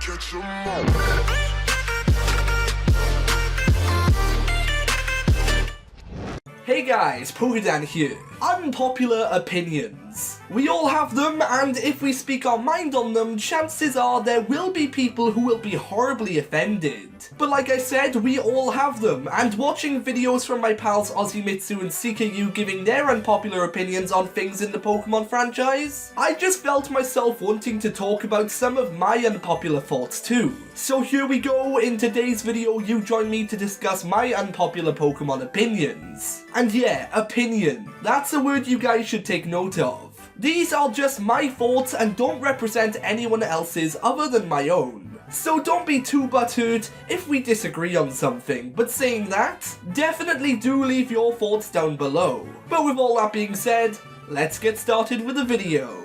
catch 'em all. Hey guys, PokeDan here. Unpopular opinions. We all have them, and if we speak our mind on them, chances are there will be people who will be horribly offended. But like I said, we all have them, and watching videos from my pals Ozzymitsu and CKU giving their unpopular opinions on things in the Pokemon franchise, I just felt myself wanting to talk about some of my unpopular thoughts too. So here we go, in today's video you join me to discuss my unpopular Pokemon opinions. And yeah, opinion. That's a word you guys should take note of. These are just my thoughts and don't represent anyone else's other than my own. So don't be too butthurt if we disagree on something, but saying that, definitely do leave your thoughts down below. But with all that being said, let's get started with the video.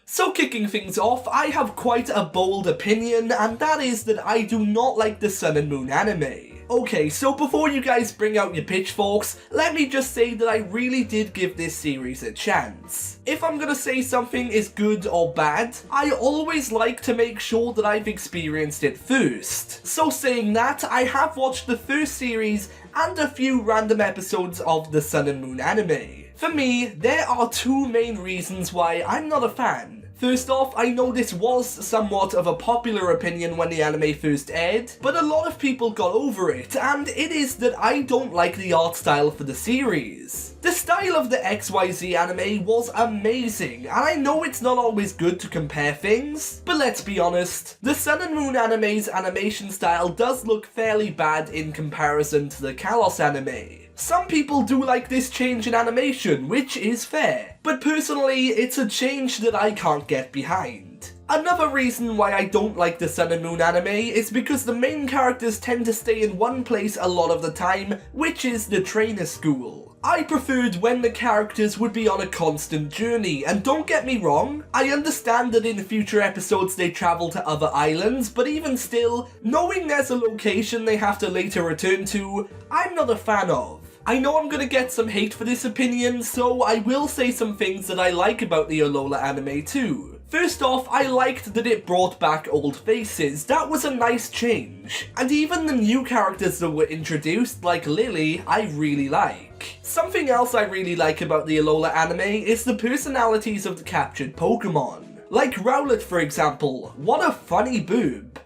So kicking things off, I have quite a bold opinion, and that is that I do not like the Sun and Moon anime. Okay, so before you guys bring out your pitchforks, let me just say that I really did give this series a chance. If I'm gonna say something is good or bad, I always like to make sure that I've experienced it first. So saying that, I have watched the first series and a few random episodes of the Sun and Moon anime. For me, there are two main reasons why I'm not a fan. First off, I know this was somewhat of a popular opinion when the anime first aired, but a lot of people got over it, and it is that I don't like the art style for the series. The style of the XYZ anime was amazing, and I know it's not always good to compare things, but let's be honest, the Sun and Moon anime's animation style does look fairly bad in comparison to the Kalos anime. Some people do like this change in animation, which is fair, but personally, it's a change that I can't get behind. Another reason why I don't like the Sun and Moon anime is because the main characters tend to stay in one place a lot of the time, which is the trainer school. I preferred when the characters would be on a constant journey, and don't get me wrong, I understand that in future episodes they travel to other islands, but even still, knowing there's a location they have to later return to, I'm not a fan of. I know I'm gonna get some hate for this opinion, so I will say some things that I like about the Alola anime too. First off, I liked that it brought back old faces. That was a nice change. And even the new characters that were introduced, like Lily, I really like. Something else I really like about the Alola anime is the personalities of the captured Pokemon. Like Rowlet, for example. What a funny boob.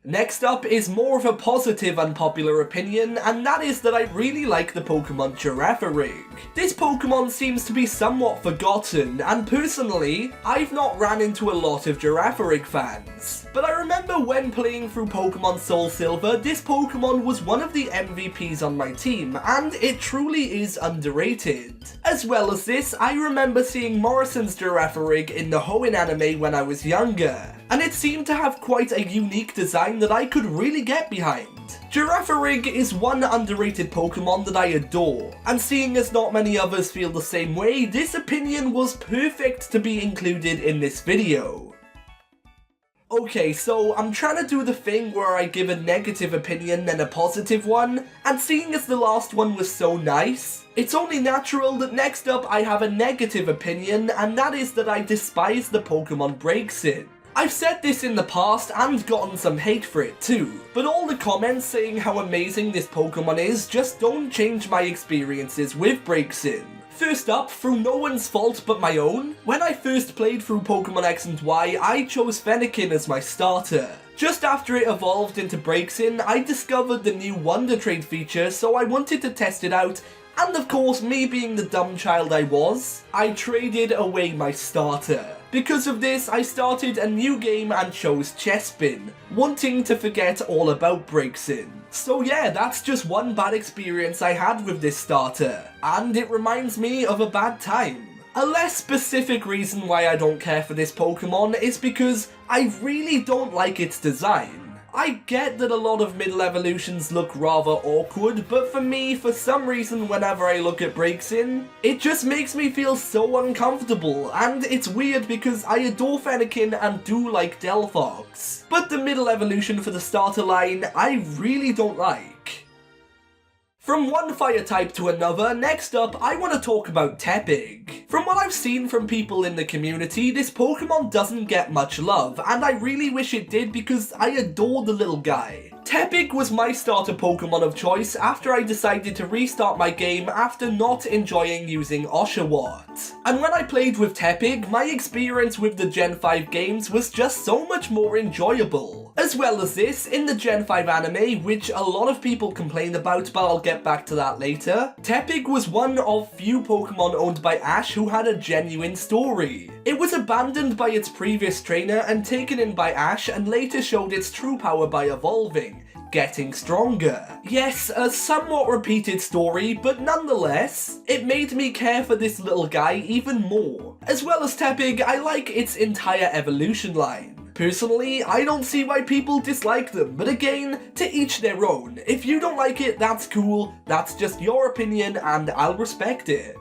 Next up is more of a positive unpopular opinion, and that is that I really like the Pokemon Giraffag. This Pokemon seems to be somewhat forgotten, and personally, I've not ran into a lot of Giraffag fans. But I remember when playing through Pokemon Soul Silver, this Pokemon was one of the MVPs on my team, and it truly is underrated. As well as this, I remember seeing Morrison's Giraffag in the Hoenn anime when I was younger, and it seemed to have quite a unique design that I could really get behind. Giraffag is one underrated Pokemon that I adore, and seeing as not many others feel the same way, this opinion was perfect to be included in this video. Okay, so I'm trying to do the thing where I give a negative opinion then a positive one, and seeing as the last one was so nice, it's only natural that next up I have a negative opinion, and that is that I despise the Pokemon Braixen. I've said this in the past and gotten some hate for it too, but all the comments saying how amazing this Pokemon is just don't change my experiences with Braixen. First up, through no one's fault but my own, when I first played through Pokemon X and Y, I chose Fennekin as my starter. Just after it evolved into Braixen, I discovered the new Wonder Trade feature, so I wanted to test it out, and of course, me being the dumb child I was, I traded away my starter. Because of this, I started a new game and chose Chespin, wanting to forget all about Braixen. So yeah, that's just one bad experience I had with this starter, and it reminds me of a bad time. A less specific reason why I don't care for this Pokemon is because I really don't like its design. I get that a lot of middle evolutions look rather awkward, but for me, for some reason whenever I look at Braixen, it just makes me feel so uncomfortable, and it's weird because I adore Fennekin and do like Delphox. But the middle evolution for the starter line, I really don't like. From one fire type to another, next up I want to talk about Tepig. From what I've seen from people in the community, this Pokemon doesn't get much love, and I really wish it did because I adore the little guy. Tepig was my starter Pokemon of choice after I decided to restart my game after not enjoying using Oshawott. And when I played with Tepig, my experience with the Gen 5 games was just so much more enjoyable. As well as this, in the Gen 5 anime, which a lot of people complain about, but I'll get back to that later, Tepig was one of few Pokemon owned by Ash who had a genuine story. It was abandoned by its previous trainer and taken in by Ash and later showed its true power by evolving, getting stronger. Yes, a somewhat repeated story, but nonetheless, it made me care for this little guy even more. As well as Tepig, I like its entire evolution line. Personally, I don't see why people dislike them, but again, to each their own. If you don't like it, that's cool, that's just your opinion and I'll respect it.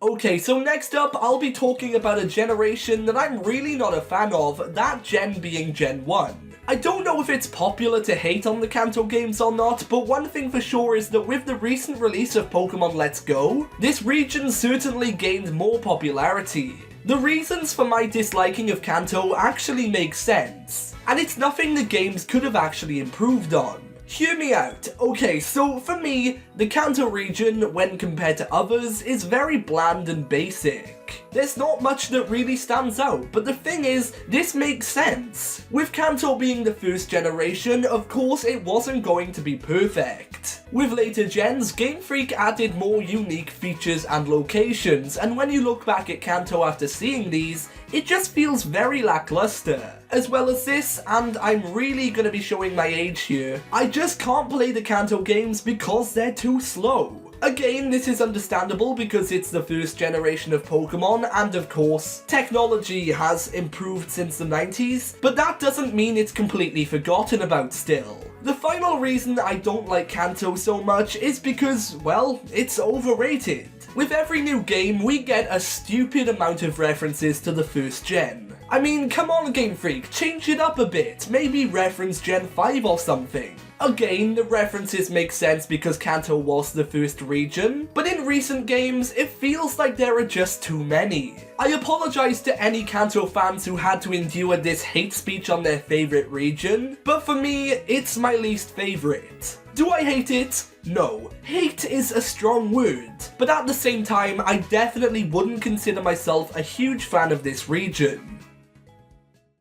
Okay, so next up, I'll be talking about a generation that I'm really not a fan of, that gen being Gen 1. I don't know if it's popular to hate on the Kanto games or not, but one thing for sure is that with the recent release of Pokemon Let's Go, this region certainly gained more popularity. The reasons for my disliking of Kanto actually make sense, and it's nothing the games could have actually improved on. Hear me out. Okay, so for me, the Kanto region, when compared to others, is very bland and basic. There's not much that really stands out, but the thing is, this makes sense. With Kanto being the first generation, of course it wasn't going to be perfect. With later gens, Game Freak added more unique features and locations, and when you look back at Kanto after seeing these, it just feels very lackluster. As well as this, and I'm really gonna be showing my age here, I just can't play the Kanto games because they're too slow. Again, this is understandable because it's the first generation of Pokemon, and of course, technology has improved since the 90s, but that doesn't mean it's completely forgotten about still. The final reason I don't like Kanto so much is because, well, it's overrated. With every new game, we get a stupid amount of references to the first gen. I mean, come on Game Freak, change it up a bit, maybe reference Gen 5 or something. Again, the references make sense because Kanto was the first region, but in recent games, it feels like there are just too many. I apologise to any Kanto fans who had to endure this hate speech on their favourite region, but for me, it's my least favourite. Do I hate it? No. Hate is a strong word, but at the same time, I definitely wouldn't consider myself a huge fan of this region.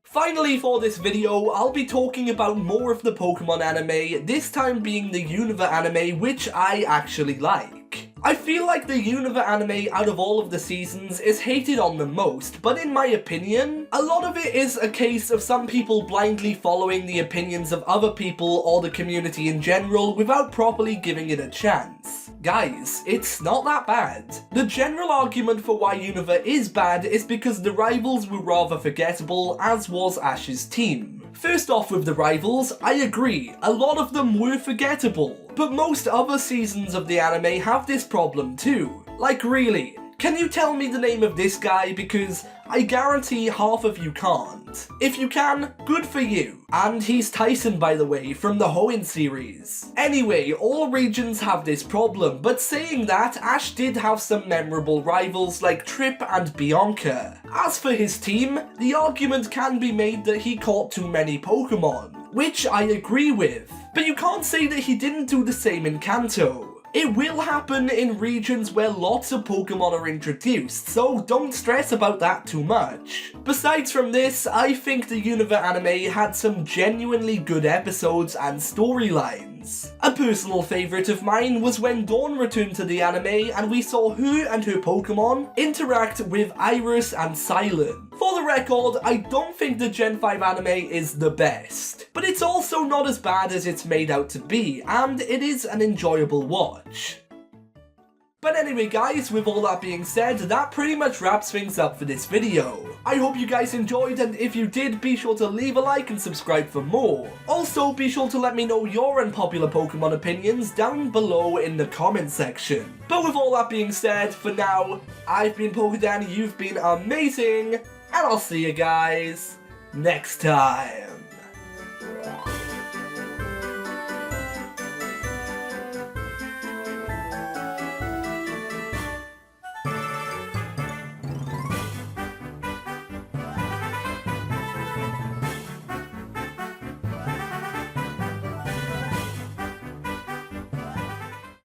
Finally for this video, I'll be talking about more of the Pokemon anime, this time being the Univer anime, which I actually like. I feel like the Univer anime out of all of the seasons is hated on the most, but in my opinion, a lot of it is a case of some people blindly following the opinions of other people or the community in general without properly giving it a chance. Guys, it's not that bad. The general argument for why Univer is bad is because the rivals were rather forgettable, as was Ash's team. First off with the rivals, I agree, a lot of them were forgettable, but most other seasons of the anime have this problem too. Like really, can you tell me the name of this guy, because I guarantee half of you can't. If you can, good for you. And he's Tyson, by the way, from the Hoenn series. Anyway, all regions have this problem, but saying that, Ash did have some memorable rivals like Trip and Bianca. As for his team, the argument can be made that he caught too many Pokemon, which I agree with. But you can't say that he didn't do the same in Kanto. It will happen in regions where lots of Pokemon are introduced, so don't stress about that too much. Besides from this, I think the Univer anime had some genuinely good episodes and storylines. A personal favourite of mine was when Dawn returned to the anime and we saw her and her Pokemon interact with Iris and Silent. For the record, I don't think the Gen 5 anime is the best, but it's also not as bad as it's made out to be, and it is an enjoyable watch. But anyway guys, with all that being said, that pretty much wraps things up for this video. I hope you guys enjoyed, and if you did, be sure to leave a like and subscribe for more. Also, be sure to let me know your unpopular Pokemon opinions down below in the comment section. But with all that being said, for now, I've been PokeDan, you've been amazing, and I'll see you guys next time.